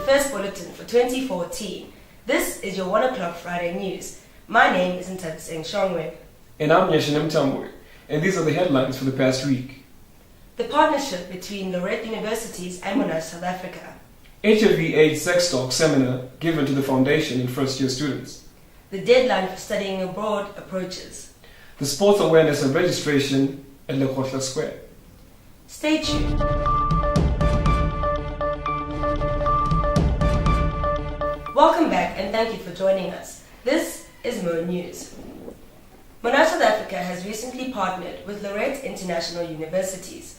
first bulletin for 2014. This is your 1 o'clock Friday news. My name is Ntabiseng Shongwe. And I'm Yashinim Tambwe, and these are the headlines for the past week. The partnership between Laureate Universities and MoNews South Africa. HIV/AIDS sex talk seminar given to the foundation and first-year students. The deadline for studying abroad approaches. The sports awareness and registration at Lekotla Square. Stay tuned. Welcome back and thank you for joining us. This is MoNews. MoNews South Africa has recently partnered with Laureate International Universities.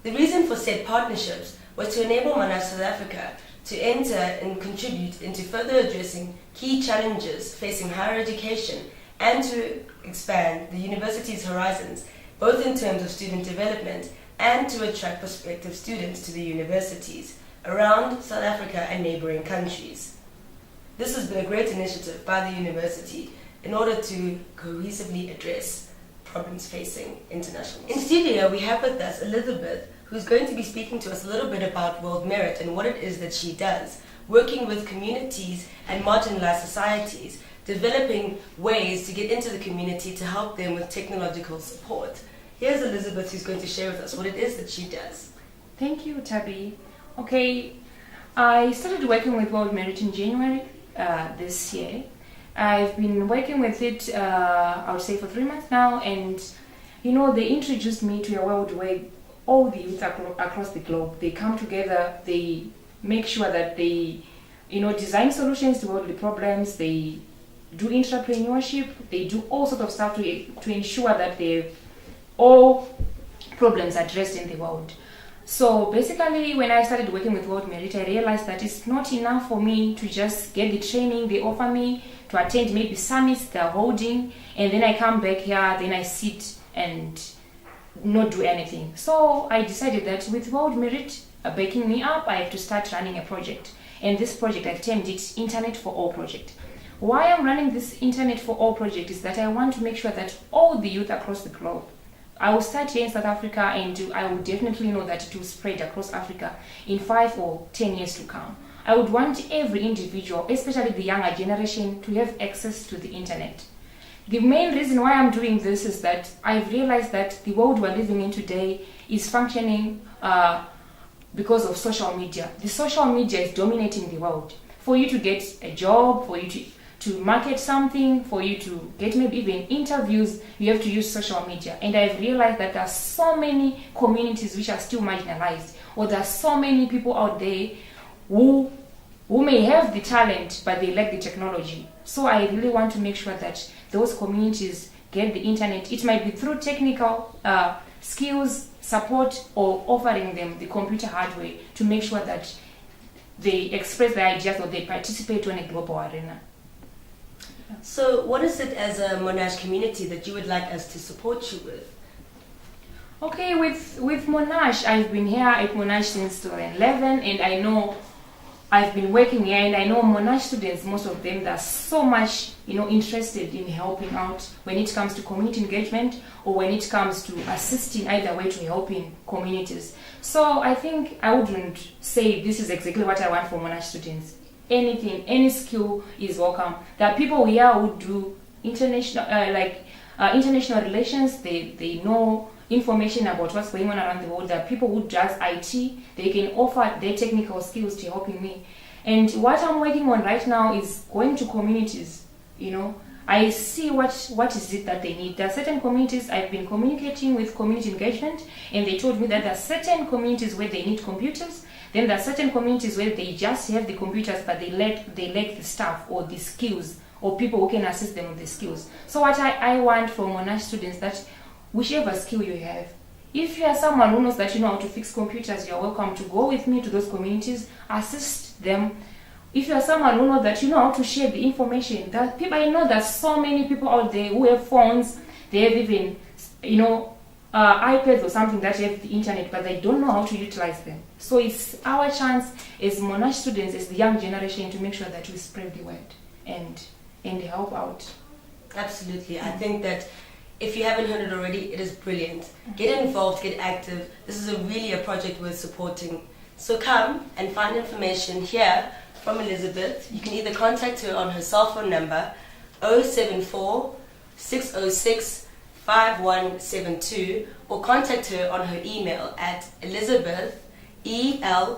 The reason for said partnerships was to enable MoNews South Africa to enter and contribute into further addressing key challenges facing higher education and to expand the university's horizons, both in terms of student development and to attract prospective students to the universities around South Africa and neighboring countries. This has been a great initiative by the university in order to cohesively address problems facing international. In studio, we have with us Elizabeth, who's going to be speaking to us a little bit about World Merit and what it is that she does, working with communities and marginalized societies, developing ways to get into the community to help them with technological support. Here's Elizabeth, who's going to share with us what it is that she does. Thank you, Tabby. Okay, I started working with World Merit in January this year. I've been working with it, I would say, for 3 months now, and they introduced me to a world where all the youth across the globe, they come together, they make sure that they, design solutions to all the problems, they do entrepreneurship, they do all sorts of stuff to ensure that all problems addressed in the world. So basically, when I started working with World Merit, I realized that it's not enough for me to just get the training they offer me, to attend maybe summits they're holding, and then I come back here, then I sit and not do anything. So I decided that with World Merit backing me up, I have to start running a project. And this project, I've termed it Internet for All project. Why I'm running this Internet for All project is that I want to make sure that all the youth across the globe, I will start here in South Africa, and I will definitely know that it will spread across Africa in 5 or 10 years to come. I would want every individual, especially the younger generation, to have access to the internet. The main reason why I'm doing this is that I've realized that the world we're living in today is functioning because of social media. The social media is dominating the world. For you to get a job, for you to market something, for you to get maybe even interviews, you have to use social media. And I've realized that there are so many communities which are still marginalized, or there are so many people out there who may have the talent but they lack the technology. So I really want to make sure that those communities get the internet. It might be through technical skills, support, or offering them the computer hardware to make sure that they express their ideas or they participate in a global arena. So what is it as a Monash community that you would like us to support you with? Okay, with Monash, I've been here at Monash since 2011, and I know I've been working here, and I know Monash students, most of them, they're so much, interested in helping out when it comes to community engagement or when it comes to assisting either way to helping communities. So I think I wouldn't say this is exactly what I want for Monash students. Anything, any skill is welcome. There are people here who do international relations. They know information about what's going on around the world. There are people who does IT. They can offer their technical skills to helping me. And what I'm working on right now is going to communities. I see what is it that they need. There are certain communities I've been communicating with community engagement, and they told me that there are certain communities where they need computers. Then there are certain communities where they just have the computers, but they lack the staff or the skills or people who can assist them with the skills. So what I want from Monash students, that whichever skill you have, if you are someone who knows that you know how to fix computers, you are welcome to go with me to those communities, assist them. If you are someone who knows that you know how to share the information, that people, I know there's so many people out there who have phones, they have even, iPads or something that have the internet, but they don't know how to utilize them. So it's our chance as Monash students, as the young generation, to make sure that we spread the word and help out. Absolutely. I think that if you haven't heard it already, it is brilliant. Get involved, get active. This is really a project worth supporting. So come and find information here from Elizabeth. You can either contact her on her cell phone number 074 606 5172 or contact her on her email at Elizabeth ELIZABETH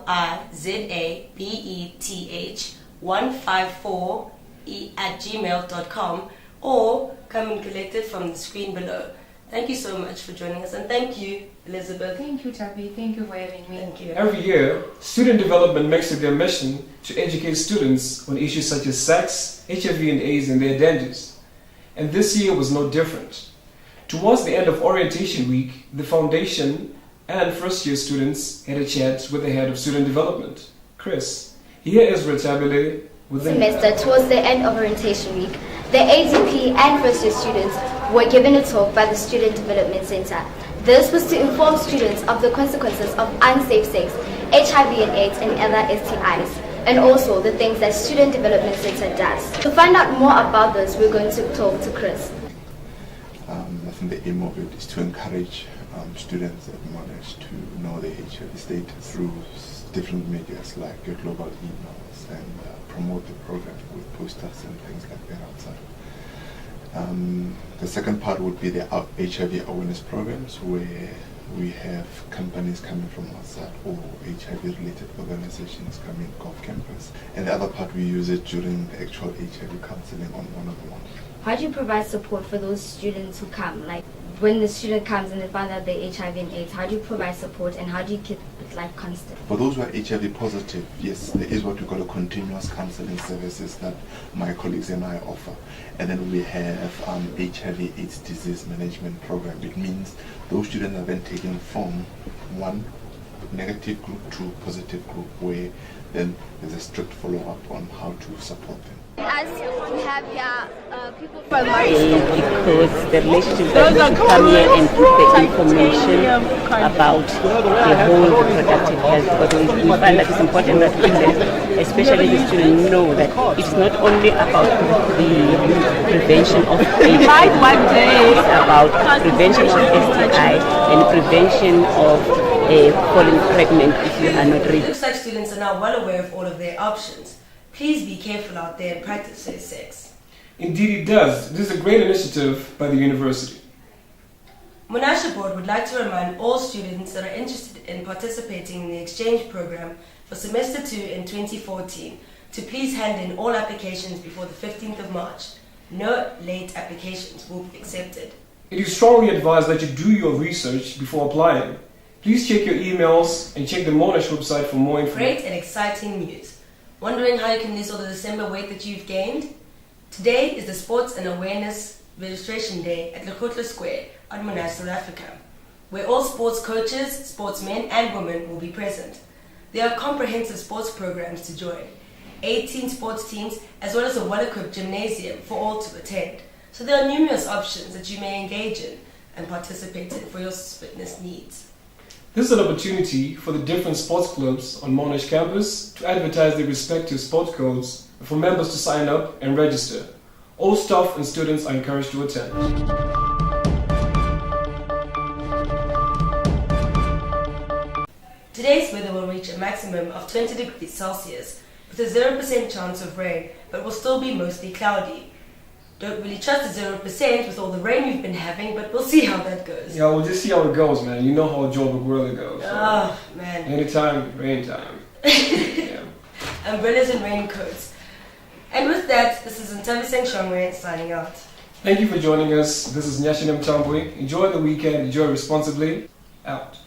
154 @gmail.com, or come and collect it from the screen below. Thank you so much for joining us, and thank you, Elizabeth. Thank you, Tabby. Thank you for having me. Thank you. Every year, Student Development makes it their mission to educate students on issues such as sex, HIV and AIDS and their dangers. And this year was no different. Towards the end of orientation week, the foundation and first-year students had a chat with the head of Student Development, Chris. Here is Retabile with the semester. Towards the end of orientation week, the ADP and first-year students were given a talk by the Student Development Center. This was to inform students of the consequences of unsafe sex, HIV and AIDS and other STIs, and also the things that Student Development Center does. To find out more about this, we're going to talk to Chris. I think the aim of it is to encourage students at MoNews to know the HIV state through different medias like your global emails, and promote the program with posters and things like that outside. The second part would be the HIV awareness programs, where we have companies coming from outside or HIV-related organizations coming off campus. And the other part, we use it during the actual HIV counseling on one-on-one. How do you provide support for those students who come? Like when the student comes and they find out they're HIV and AIDS, how do you provide support and how do you keep it like constant? For those who are HIV positive, yes, there is what we call a continuous counseling services that my colleagues and I offer. And then we have HIV AIDS disease management program. It means those students are then taken from one negative group to positive group, where then there's a strict follow-up on how to support them. As we have here people from Maurice. Because the relationship that we should come here and put the information about the whole reproductive health, because we find that it's important that we let, especially the students, know that it's not only about the prevention of AIDS, it's about prevention of STI and prevention of falling pregnant if you are not ready. It looks like students are now well aware of all of their options. Please be careful out there and practice safe sex. Indeed it does. This is a great initiative by the university. MoNews Board would like to remind all students that are interested in participating in the exchange program for semester 2 in 2014 to please hand in all applications before the 15th of March. No late applications will be accepted. It is strongly advised that you do your research before applying. Please check your emails and check the MoNews website for more information. Great and exciting news. Wondering how you can lose all the December weight that you've gained? Today is the Sports and Awareness Registration Day at Lekgotla Square on MoNews, South Africa, where all sports coaches, sportsmen and women will be present. There are comprehensive sports programs to join, 18 sports teams as well as a well-equipped gymnasium for all to attend. So there are numerous options that you may engage in and participate in for your fitness needs. This is an opportunity for the different sports clubs on Monash campus to advertise their respective sport codes and for members to sign up and register. All staff and students are encouraged to attend. Today's weather will reach a maximum of 20 degrees Celsius with a 0% chance of rain, but will still be mostly cloudy. Don't really trust the 0% with all the rain we've been having, but we'll see how that goes. Yeah, we'll just see how it goes, man. You know how Joburg weather goes. So Oh, man. anytime, rain time. Yeah. Umbrellas and raincoats. And with that, this is Ntabiseng Shongwe signing out. Thank you for joining us. This is Nyashinem Tambwe. Enjoy the weekend. Enjoy responsibly. Out.